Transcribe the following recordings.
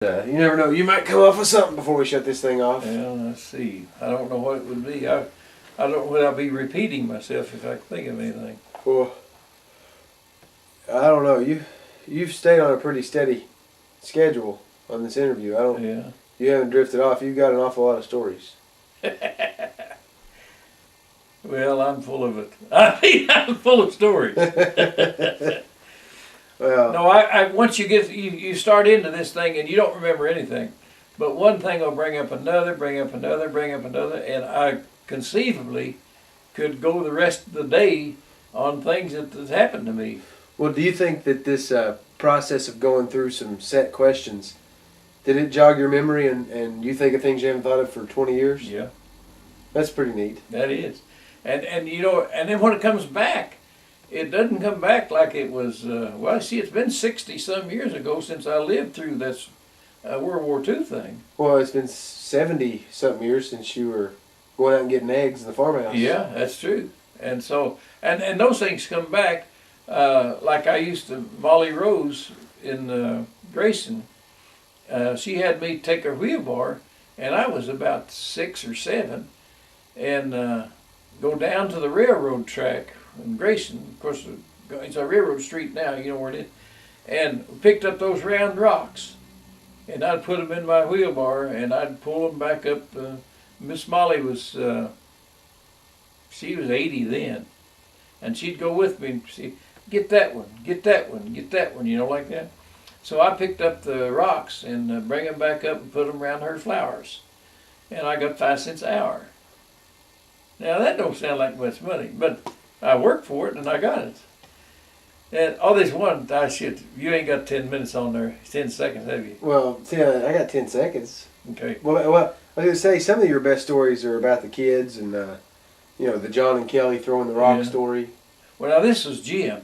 You never know. You might come off with something before we shut this thing off. Well, let's see. I don't know what it would be. I don't know whether I'll be repeating myself if I can think of anything. Well, I don't know. You've stayed on a pretty steady schedule on this interview. Yeah. You haven't drifted off. You've got an awful lot of stories. Well, I'm full of it. I'm full of stories. Well, No, I once you start into this thing and you don't remember anything, but one thing will bring up another, and I conceivably could go the rest of the day on things that has happened to me. well, do you think that this process of going through some set questions, did it jog your memory and you think of things you haven't thought of for 20 years? Yeah, That's pretty neat. that is, and you know, and then when it comes back, it doesn't come back like it was. Well, see, it's been 60-some years ago since I lived through this World War II thing. Well, it's been 70-something years since you were going out and getting eggs in the farmhouse. Yeah, that's true. And so, and those things come back. Like I used to, Molly Rose in Grayson, she had me take her wheelbarrow, and I was about 6 or 7, and go down to the railroad track in Grayson. Of course, it's a railroad street now, you know where it is, and picked up those round rocks, and I'd put them in my wheelbarrow, and I'd pull them back up. Miss Molly was, she was 80 then, and she'd go with me and say, get that one, get that one, get that one, you know, like that. So I picked up the rocks and bring them back up and put them around her flowers, and I got 5 cents an hour. Now that don't sound like much money, but I worked for it and I got it. And all this one, you ain't got 10 minutes on there, 10 seconds, have you? Well, see, I got 10 seconds. Okay. Well, I was going to say, some of your best stories are about the kids and, the John and Kelly throwing the rock Yeah. story. Well, now this was Jim.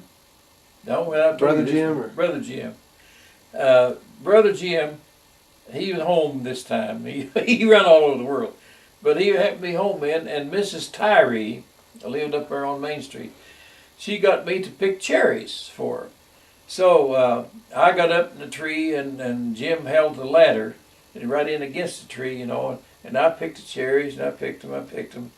No, well, I told Brother you this Jim, was or? Brother Jim. Brother Jim, he was home this time. He ran all over the world. But he happened to be home, man, and Mrs. Tyree lived up there on Main Street. She got me to pick cherries for her. So I got up in the tree, and Jim held the ladder and right in against the tree, you know, and I picked the cherries, and I picked them,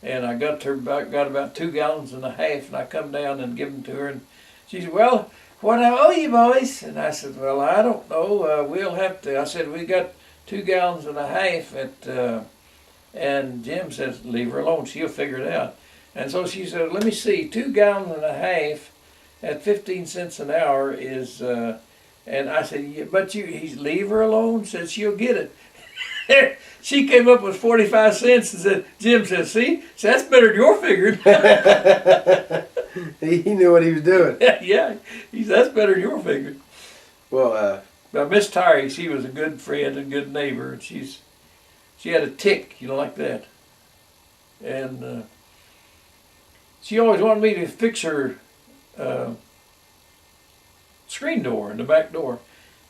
and I got about 2 gallons and a half, and I come down and give them to her, and she said, well, what I owe you, boys? And I said, well, I don't know, we'll have to. I said, we got 2 gallons and a half and Jim says, leave her alone, she'll figure it out. And so she said, let me see, 2 gallons and a half at 15 cents an hour is, and I said, yeah, but he's leave her alone, said she'll get it. She came up with 45 cents and said, Jim says, see, that's better than your figuring. He knew what he was doing. Yeah, that's better than your figuring. Well, Now, Miss Tyree, she was a good friend and good neighbor, and she had a tick, you know, like that. And she always wanted me to fix her screen door in the back door.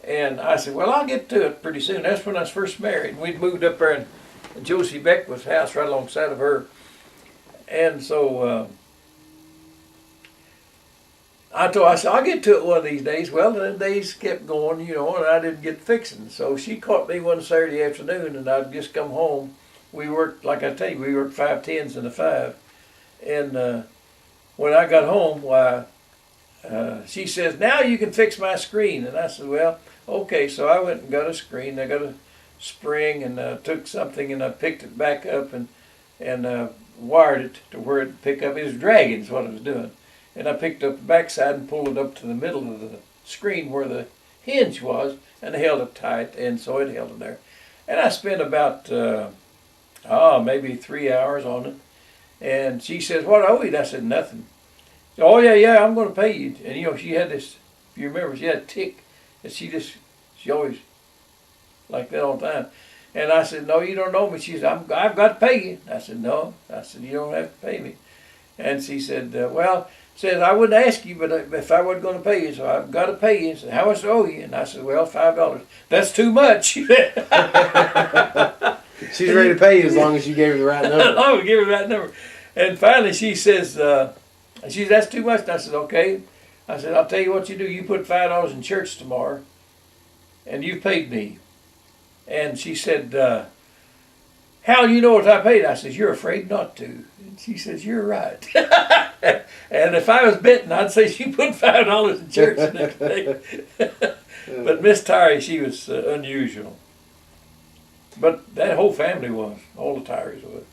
And I said, well, I'll get to it pretty soon. That's when I was first married. We'd moved up there in Josie Beckwood's house right alongside of her. And so I said, I'll get to it one of these days. Well, the days kept going, you know, and I didn't get fixing. So she caught me one Saturday afternoon, and I'd just come home. We worked, like I tell you, we worked 5 10s and a 5. And when I got home, she says, now you can fix my screen. And I said, well, okay. So I went and got a screen. I got a spring and took something and I picked it back up and wired it to where it would pick up. It was dragging is what it was doing. And I picked up the backside and pulled it up to the middle of the screen where the hinge was, and I held it tight, and so it held it there. And I spent about, maybe 3 hours on it. And she says, what owe you? And I said, nothing. Oh, yeah, I'm going to pay you. And, you know, she had this, if you remember, she had a tick, and she always like that all the time. And I said, no, you don't know me. She said, I've got to pay you. I said, no. I said, you don't have to pay me. And she said, said, I wouldn't ask you, but if I wasn't going to pay you, so I've got to pay you. She said, how much do I owe you? And I said, well, $5. That's too much. She's ready to pay you as long as you gave her the right number. As long as I gave her the right number. And finally she says, that's too much. And I said, okay. I said, I'll tell you what you do. You put $5 in church tomorrow, and you paid me. And she said, "Hal, you know what I paid?" I says, "You're afraid not to." And she says, "You're right." And if I was betting, I'd say she put $5 in church the next day. But Miss Tyree, she was unusual. But that whole family was. All the Tyrees was.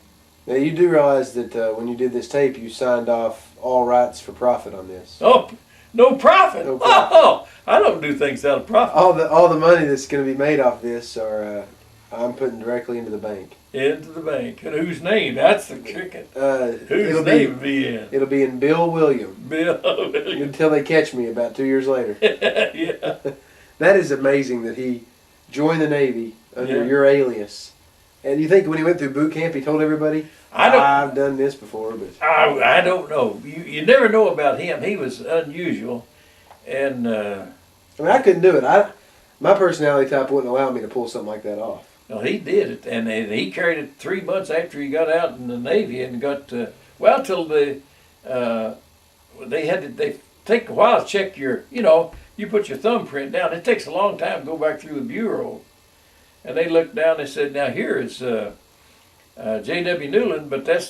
Now you do realize that when you did this tape, you signed off all rights for profit on this. Oh, no profit. No profit. Oh, I don't do things out of profit. All the money that's going to be made off this are I'm putting directly into the bank. Into the bank. And whose name? That's the cricket. Whose It'll name would be in? It'll be in Bill William Bill. until they catch me about 2 years later. Yeah. That is amazing that he joined the Navy under Yeah. your alias. And you think when he went through boot camp, he told everybody, I've done this before, but I don't know. You never know about him. He was unusual. And I mean, I couldn't do it. My personality type wouldn't allow me to pull something like that off. no, he did it. And he carried it 3 months after he got out in the Navy and got, till they take a while to check your, you put your thumbprint down. It takes a long time to go back through the bureau. And they looked down and said, now here is J.W. Newland, but that's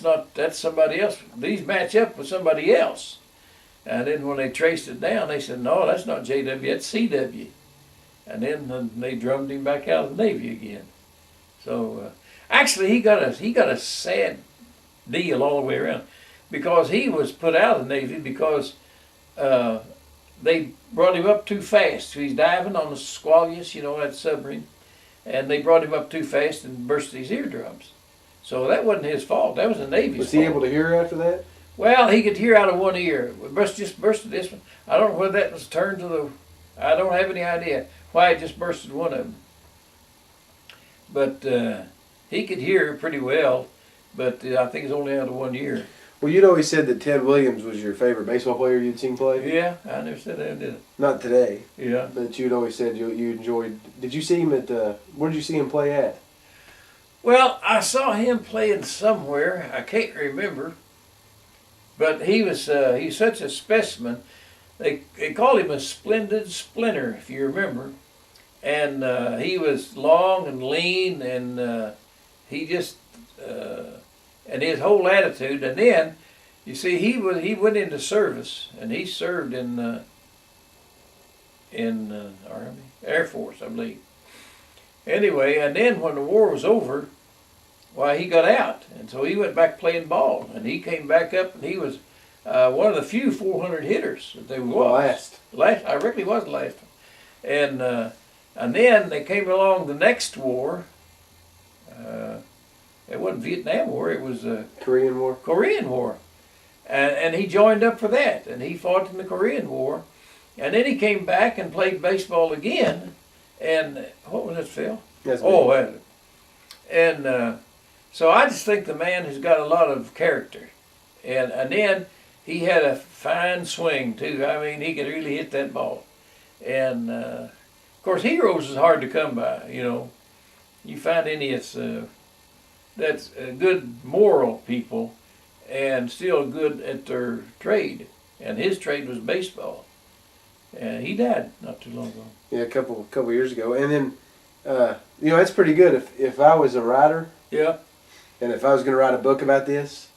somebody else. These match up with somebody else. And then when they traced it down, they said, no, that's not J.W., that's C.W. And then they drummed him back out of the Navy again. So actually, he got a sad deal all the way around, because he was put out of the Navy because they brought him up too fast. He's diving on the Squalius, that submarine, and they brought him up too fast and burst his eardrums. So that wasn't his fault. That was the Navy's fault. Was he able to hear after that? Well, he could hear out of one ear. Just bursted this one. I don't know whether that was turned to the. I don't have any idea why it just bursted one of them. But he could hear pretty well, but I think it's only out of one ear. Well, you'd always said that Ted Williams was your favorite baseball player you'd seen play. Yeah, I never said that, did I? Not today. Yeah. But you'd always said you enjoyed. Did you see him at? Where did you see him play at? Well, I saw him playing somewhere. I can't remember. But he's such a specimen. They called him a splendid splinter, if you remember. And he was long and lean, and he just and his whole attitude. And then, you see, he went into service, and he served in Army, Air Force, I believe. Anyway, and then when the war was over, why, he got out, and so he went back playing ball, and he came back up, and he was one of the few 400 hitters that they was. Last, I reckon he was the last one. And then they came along the next war. It wasn't Vietnam War, it was Korean War. Korean War. And he joined up for that, and he fought in the Korean War. And then he came back and played baseball again. And what was that, Phil? That's So I just think the man has got a lot of character. And then he had a fine swing, too. I mean, he could really hit that ball. And, of course, heroes is hard to come by, You find any that's good moral people and still good at their trade. And his trade was baseball. And he died not too long ago. Yeah, a couple years ago. And then, that's pretty good. If I was a writer, Yeah. and if I was going to write a book about this,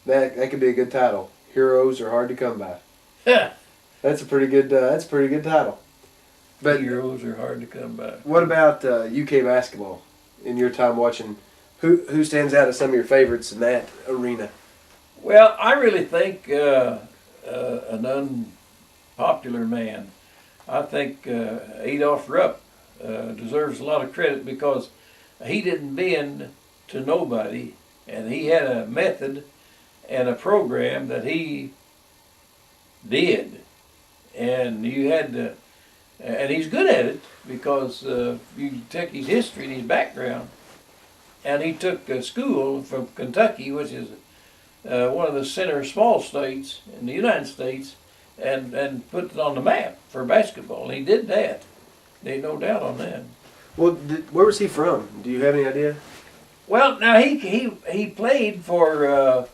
that could be a good title. Heroes are hard to come by. Yeah. That's a pretty good title. But Heroes are hard to come by. what about UK basketball? In your time watching, who stands out as some of your favorites in that arena? Well, I really think an unpopular man. I think Adolph Rupp deserves a lot of credit because he didn't bend to nobody, and he had a method and a program that he did, and you had to, and he's good at it because you take his history and his background, and he took a school from Kentucky, which is one of the center small states in the United States, and put it on the map for basketball. And he did that. There ain't no doubt on that. Well, where was he from? Do you have any idea? Well, now he played for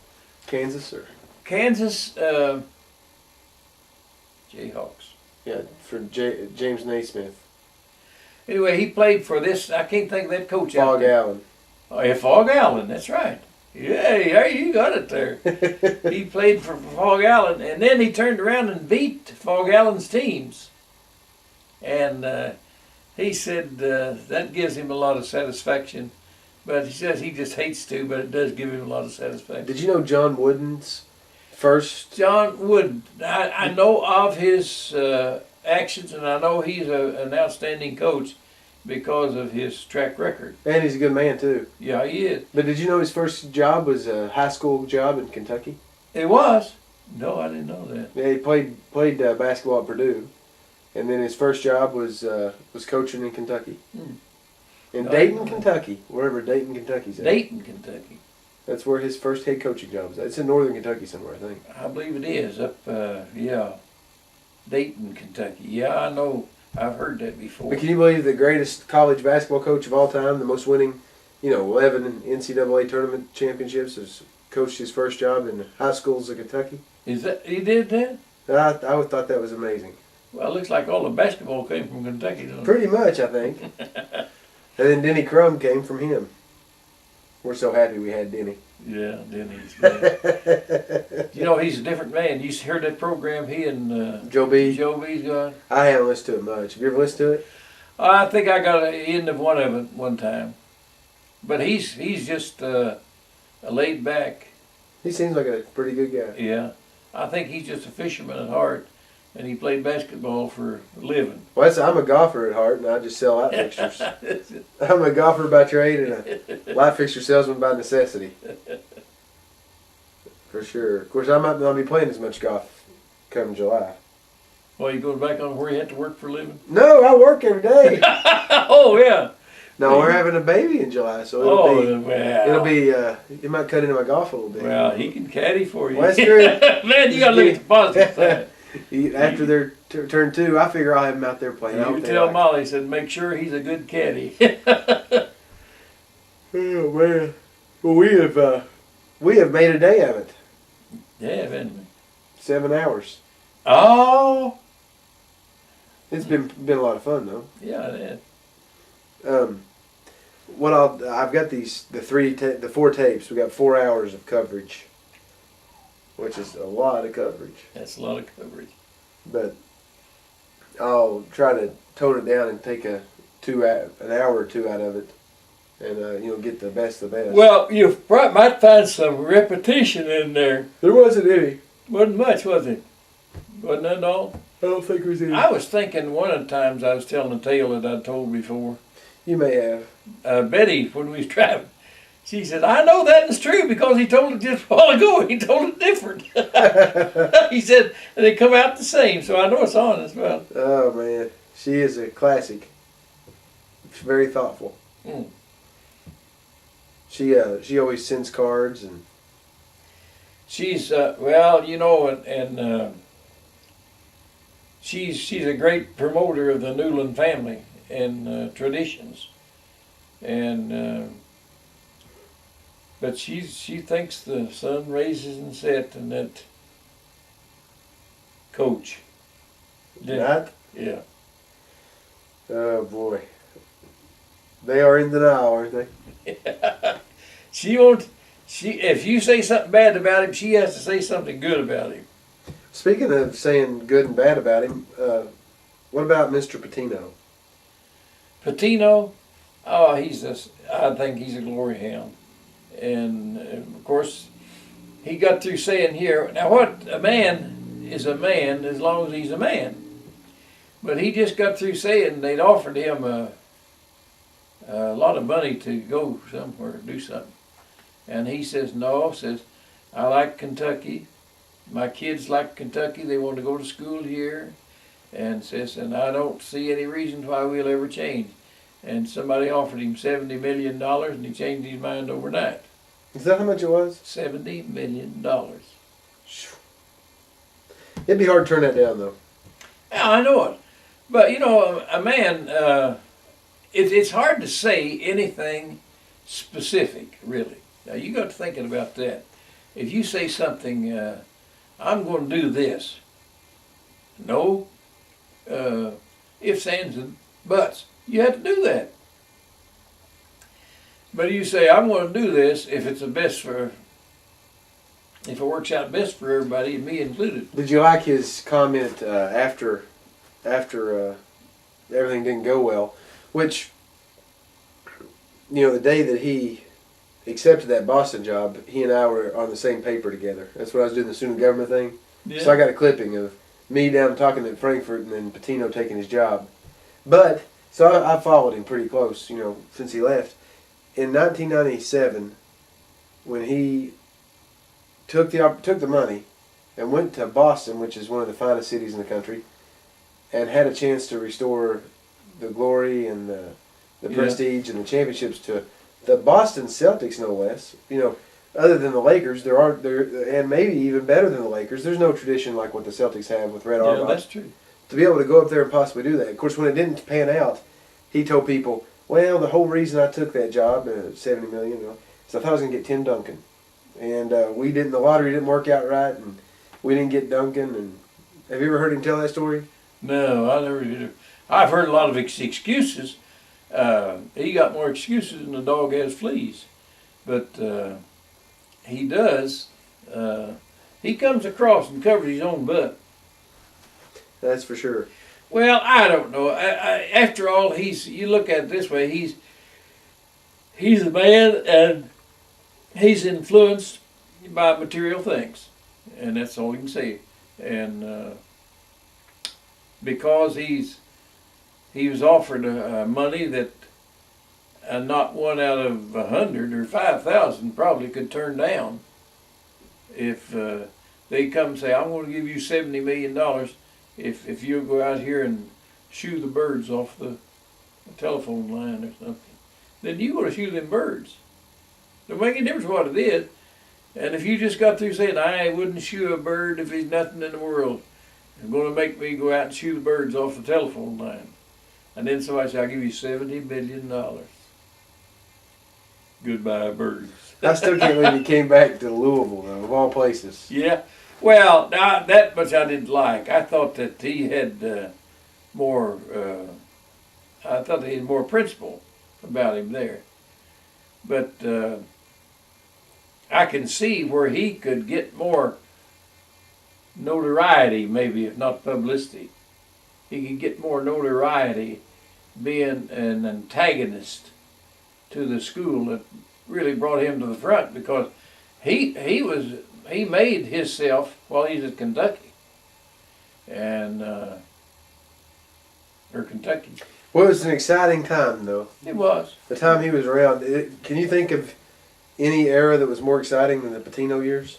Kansas or Kansas Jayhawks. yeah, for James Naismith. Anyway, he played for this. I can't think of that coach out Fog there. Allen. Oh, yeah, Fog Allen. That's right. Yeah, you got it there. He played for Fog Allen, and then he turned around and beat Fog Allen's teams. And he said that gives him a lot of satisfaction. But he says he just hates to, but it does give him a lot of satisfaction. Did you know John Wooden's first? John Wooden, I know of his actions, and I know he's an outstanding coach because of his track record. And he's a good man too. Yeah, he is. But did you know his first job was a high school job in Kentucky? It was. No, I didn't know that. Yeah, he played basketball at Purdue, and then his first job was coaching in Kentucky. In No, Dayton, Kentucky, wherever Dayton, Kentucky's at. Dayton, Kentucky. That's where his first head coaching job was. It's in northern Kentucky somewhere, I think. I believe it is up. Dayton, Kentucky. Yeah, I know. I've heard that before. But can you believe the greatest college basketball coach of all time, the most winning, 11 NCAA tournament championships, has coached his first job in high schools of Kentucky? Is that he did that? I always thought that was amazing. Well, it looks like all the basketball came from Kentucky, doesn't it? Pretty much, I think. And then Denny Crum came from him. We're so happy we had Denny. Yeah, Denny's. Yeah. He's a different man. You heard that program he and Joe B. Joe B's got? I haven't listened to it much. Have you ever listened to it? I think I got an end of one of it one time. But he's just a laid back. He seems like a pretty good guy. Yeah. I think he's just a fisherman at heart, and he played basketball for a living. Well, I'm a golfer at heart, and I just sell light fixtures. I'm a golfer by trade and a light fixture salesman by necessity. For sure. Of course, I might not be playing as much golf come July. Well, you going back on where you had to work for a living? No, I work every day. Oh, yeah. No, we're having a baby in July, so it'll be. It might cut into my golf a little bit. Well, he can caddy for you. Well, that's true. Man, you got to look at the positive side. After their turn 2, I figure I'll have him out there playing. You tell Molly, said, make sure he's a good caddy. Oh man, well we have made a day of it. Yeah, haven't we? 7 hours. Oh, It's been a lot of fun though. yeah, it is. I've got the 4 tapes. We got 4 hours of coverage, which is a lot of coverage. That's a lot of coverage. But I'll try to tone it down and take an hour or 2 out of it, and get the best of the best. Well, you might find some repetition in there. There wasn't any. Wasn't much, was it? Wasn't that all? I don't think there was any. I was thinking one of the times I was telling a tale that I'd told before. You may have. Betty, when we was driving, she said, I know that is true because he told it just a while ago. He told it different. He said, and they come out the same, so I know it's honest. Well, Oh man, she is a classic. She's very thoughtful. Mm. She always sends cards and. she's, she's a great promoter of the Newland family and traditions. And but she thinks the sun rises and sets and that coach. Not? Yeah. Oh boy. They are in denial, aren't they? She won't. If you say something bad about him, she has to say something good about him. Speaking of saying good and bad about him, what about Mr. Patino? Patino, I think he's a glory hound. And of course, he got through saying here, now what, a man is a man as long as he's a man. But he just got through saying they'd offered him a lot of money to go somewhere, do something. And he says, no, says, I like Kentucky. My kids like Kentucky. They want to go to school here. And says, and I don't see any reason why we'll ever change. And somebody offered him $70 million and he changed his mind overnight. Is that how much it was? $70 million. It'd be hard to turn that down, though. Yeah, I know it. But, a man, it's hard to say anything specific, really. Now, you got to thinking about that. If you say something, I'm going to do this. No ifs, ands, and buts. You have to do that. But you say, I'm going to do this if it's the best for, if it works out best for everybody, me included. Did you like his comment after everything didn't go well? Which, the day that he accepted that Boston job, he and I were on the same paper together. That's when I was doing the student government thing. Yeah. So I got a clipping of me down talking at Frankfurt and then Patino taking his job. But, so I followed him pretty close, since he left. In 1997, when he took the money and went to Boston, which is one of the finest cities in the country, and had a chance to restore the glory and the prestige and the championships to the Boston Celtics, no less. Other than the Lakers, and maybe even better than the Lakers. There's no tradition like what the Celtics have with Red Auerbach. Yeah, that's true. To be able to go up there and possibly do that. Of course, when it didn't pan out, he told people, well, the whole reason I took that job, $70 million, is I thought I was going to get Tim Duncan. And the lottery didn't work out right, and we didn't get Duncan. And have you ever heard him tell that story? No, I never did. I've heard a lot of excuses. He got more excuses than the dog has fleas. But he does. He comes across and covers his own butt. That's for sure. Well, I don't know. After all, you look at it this way, he's a man and he's influenced by material things. And that's all you can say. And because he was offered money that not one out of 100 or 5,000 probably could turn down. If they come and say, I'm going to give you $70 million if you'll go out here and shoo the birds off the telephone line or something, then you got to shoo them birds. Don't make any difference what it is. And if you just got through saying, I wouldn't shoo a bird if there's nothing in the world, you're going to make me go out and shoo the birds off the telephone line. And then somebody said, I'll give you $70 billion. Goodbye, birds. I still can't believe he came back to Louisville, though, of all places. Yeah. Well, now, that much I didn't like. I thought that he had more principle about him there. But I can see where he could get more notoriety, maybe, if not publicity. He could get more notoriety being an antagonist to the school that really brought him to the front, because he made himself while he's at Kentucky, and or Kentucky. Well, it was an exciting time, though. It was. The time he was around. Can you think of any era that was more exciting than the Patino years?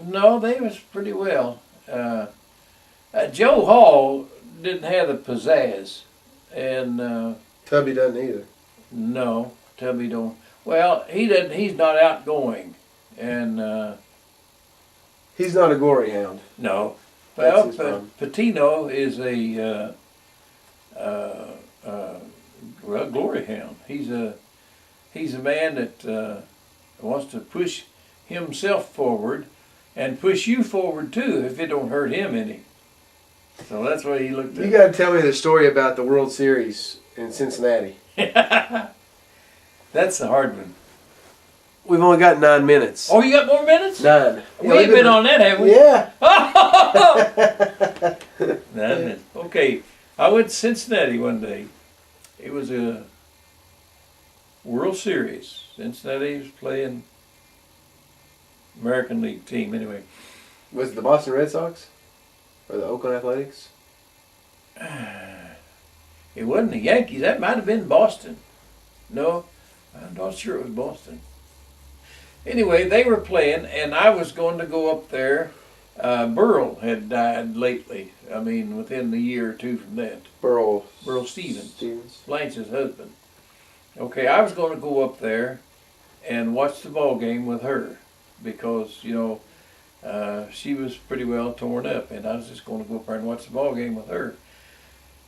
No, they was pretty well. Joe Hall didn't have the pizzazz, and Tubby doesn't either. no, Tubby don't. Well, he doesn't. He's not outgoing, and He's not a glory hound. no. That's Well, his problem. Patino is a glory hound. He's a man that wants to push himself forward and push you forward too, if it don't hurt him any. So that's why he looked at. You got to tell me the story about the World Series in Cincinnati. That's a hard one. We've only got 9 minutes. Oh, you got more minutes? 9. We ain't been on that, have we? Yeah. 9 minutes. Okay, I went to Cincinnati one day. It was a World Series. Cincinnati was playing American League team anyway. Was it the Boston Red Sox? Or the Oakland Athletics? It wasn't the Yankees. That might have been Boston. No, I'm not sure it was Boston. Anyway, they were playing, and I was going to go up there. Burrell had died lately. I mean, within the year or two from that. Burl Stevens. Stevens. Blanche's husband. Okay, I was going to go up there and watch the ball game with her because, she was pretty well torn up, and I was just going to go up there and watch the ball game with her.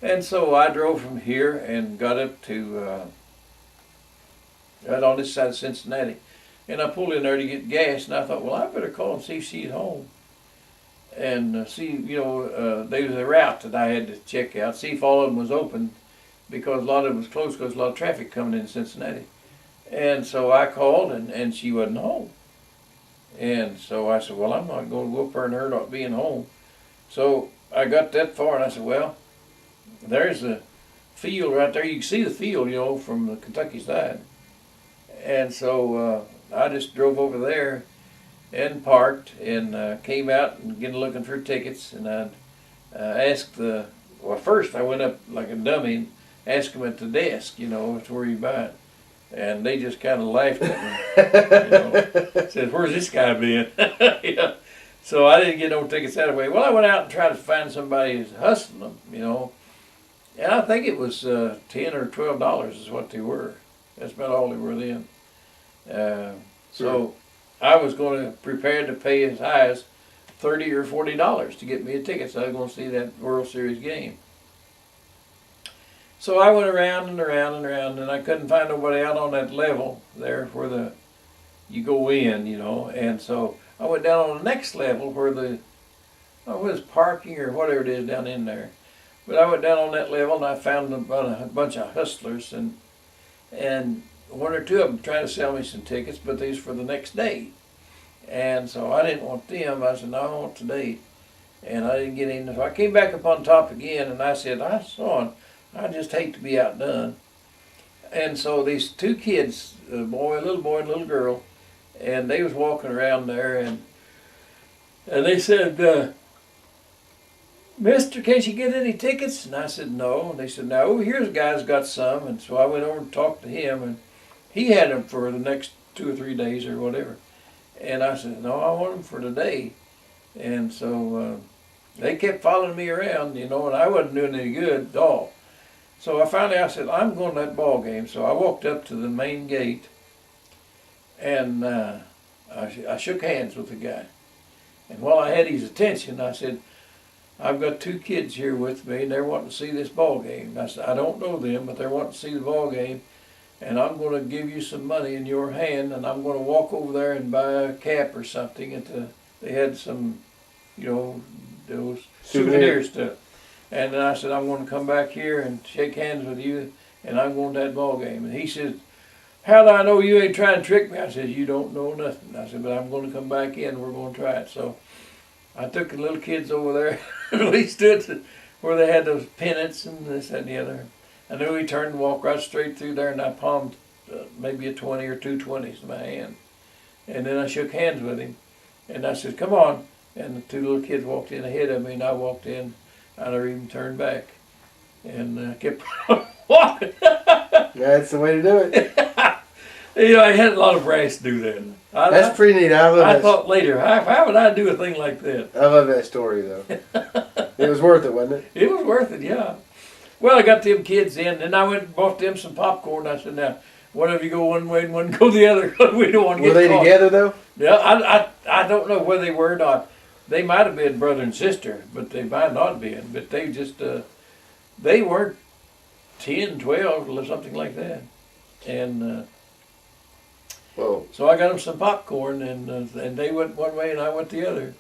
And so I drove from here and got up to right on this side of Cincinnati, and I pulled in there to get gas, and I thought, well, I better call and see if she's home, and see, there was a route that I had to check out, see if all of them was open, because a lot of it was closed because a lot of traffic coming in Cincinnati. And so I called, and she wasn't home. And so I said, well, I'm not going to whoop her and her not being home. So I got that far, and I said, well, there's a field right there. You can see the field, from the Kentucky side. And so I just drove over there and parked and came out and began looking for tickets. And I asked first I went up like a dummy and asked them at the desk, it's where you buy it. And they just kind of laughed at me. Said, where's this guy been? So I didn't get no tickets that way. Well, I went out and tried to find somebody who's hustling them, And I think it was $10 or $12 is what they were. That's about all they were then. So I was going to prepare to pay as high as $30 or $40 to get me a ticket. So I was going to see that World Series game. So I went around and around and around, and I couldn't find nobody out on that level there where you go in, And so I went down on the next level where it was parking or whatever it is down in there. But I went down on that level and I found a bunch of hustlers and one or two of them trying to sell me some tickets, but these for the next day. And so I didn't want them. I said, no, I want today. And I didn't get in. So I came back up on top again and I said, I just hate to be outdone. And so these two kids, a little boy and a little girl, and they was walking around there and they said, Mister, can't you get any tickets? And I said, no. And they said, no, here's a guy's got some. And so I went over and talked to him, and he had them for the next 2 or 3 days or whatever. And I said, no, I want them for today. And so they kept following me around, and I wasn't doing any good at all. So I said, I'm going to that ball game. So I walked up to the main gate, and I shook hands with the guy. And while I had his attention, I said, I've got 2 kids here with me, and they're wanting to see this ball game. I said, I don't know them, but they're wanting to see the ball game, and I'm going to give you some money in your hand, and I'm going to walk over there and buy a cap or something. They had some, those souvenir stuff. And then I said, I'm going to come back here and shake hands with you, and I'm going to that ball game. And he said, how do I know you ain't trying to trick me? I said, you don't know nothing. I said, but I'm going to come back in, and we're going to try it. So I took the little kids over there, and we stood where they had those pennants and this, that, and the other. I knew he turned and walked right straight through there, and I palmed maybe a 20 or 2 20s in my hand. And then I shook hands with him, and I said, come on. And the 2 little kids walked in ahead of me, and I walked in. I never even turned back, and kept walking. That's the way to do it. I had a lot of brass to do that. That's pretty neat. I thought later, how would I do a thing like that? I love that story, though. It was worth it, wasn't it? It was worth it, yeah. Well, I got them kids in, and I went and bought them some popcorn. I said, now, one of you go one way and one go the other. We don't want to get Were they caught. together, though? Yeah, I don't know whether they were or not. They might have been brother and sister, but they might not have been. But they just, they weren't 10, 12, or something like that. And Whoa. so I got them some popcorn, and they went one way and I went the other.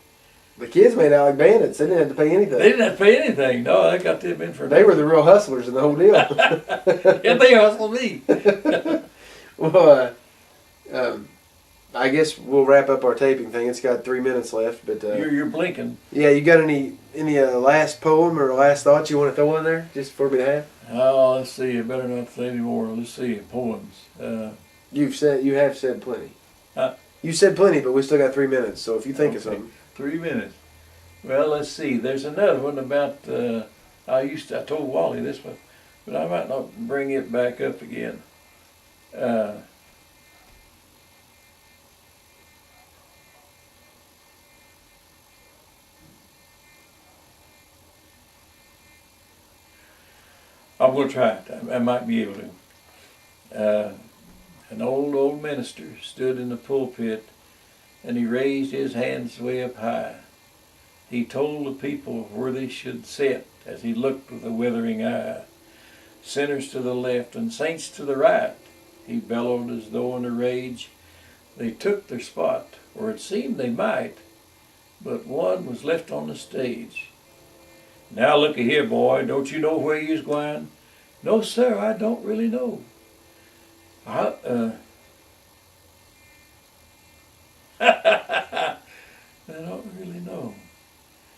The kids made out like bandits. They didn't have to pay anything. They didn't have to pay anything. No, I got them in for They were the real hustlers in the whole deal. Yeah, they hustled me. Well, I guess we'll wrap up our taping thing. It's got 3 minutes left, but You're blinking. yeah, you got any last poem or last thoughts you want to throw in there just for me to have? Oh, let's see. I better not say any more. Let's see. Poems. You have said plenty. Huh? You said plenty, but we still got 3 minutes. So if you think of Okay. something, 3 minutes. Well, let's see. There's another one about. I told Wally this one, but I might not bring it back up again. I'm going to try it. I might be able to. An old minister stood in the pulpit, and he raised his hands way up high. He told the people where they should sit as he looked with a withering eye. Sinners to the left and saints to the right, he bellowed as though in a rage. They took their spot, or it seemed they might, but one was left on the stage. Now looky here, boy, don't you know where you's gwine? No, sir, I don't really know. I I don't really know.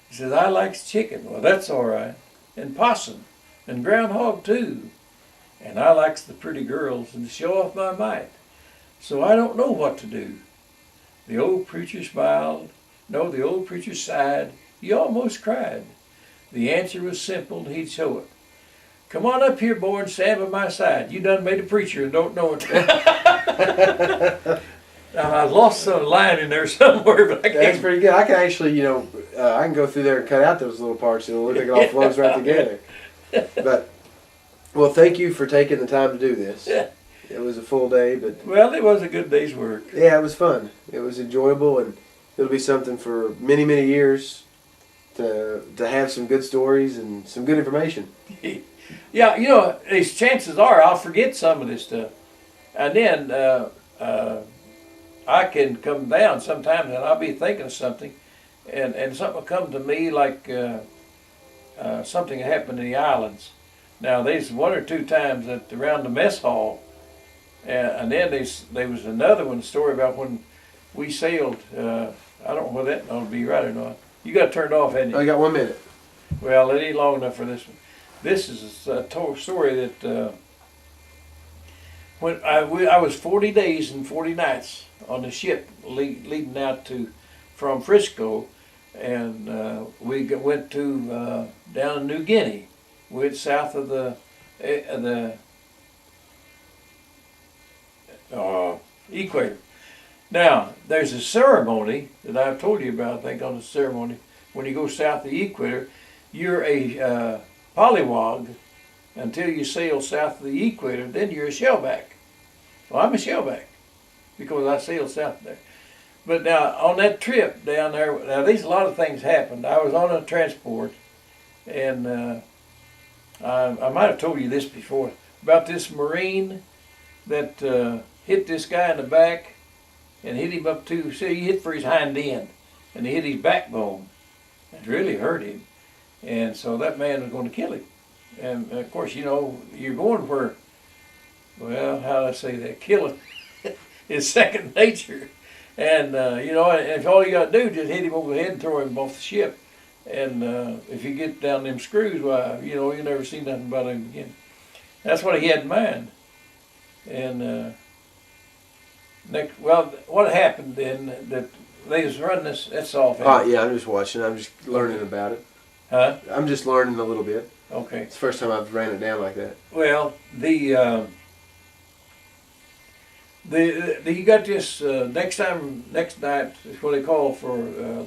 He says, I likes chicken. Well, that's all right. And possum. And groundhog, too. And I likes the pretty girls and to show off my might. So I don't know what to do. The old preacher smiled. No, the old preacher sighed. He almost cried. The answer was simple, and he'd show it. Come on up here, boy, and stand by my side. You done made a preacher and don't know it. Now, I lost some line in there somewhere, but I That's can't. pretty good. I can actually, I can go through there and cut out those little parts. It'll look like it all flows right together. But, well, thank you for taking the time to do this. Yeah. It was a full day, but Well, it was a good day's work. yeah, it was fun. It was enjoyable, and it'll be something for many, many years to have some good stories and some good information. Yeah, these chances are I'll forget some of this stuff. And then I can come down sometimes and I'll be thinking of something and something will come to me like something that happened in the islands. Now, there's one or two times that around the mess hall, and then there was another one story about when we sailed. I don't know whether that ought to be right or not. You got turned off, hadn't you? I got 1 minute. Well, it ain't long enough for this one. This is a story that when I was 40 days and 40 nights on the ship leading out from Frisco, and we went to down in New Guinea. We went south of the equator. Now, there's a ceremony that I've told you about, I think, on the ceremony. When you go south of the equator, you're a pollywog until you sail south of the equator, then you're a shellback. Well, I'm a shellback because I sailed south of there. But now, on that trip down there, now these a lot of things happened. I was on a transport, and I might have told you this before, about this Marine that hit this guy in the back and hit him up to, see, he hit for his hind end, and he hit his backbone. It really hurt him. And so that man was going to kill him. And of course, you're going where, well, how do I say that? Killing is second nature. And, if all you got to do is just hit him over the head and throw him off the ship. And if you get down them screws, why, you'll never see nothing about him again. That's what he had in mind. And what happened then, that they was running this, that's all. Yeah, I'm just watching. I'm just learning about it. Huh? I'm just learning a little bit. Okay. It's the first time I've ran it down like that. Well, you got this next night is what they call for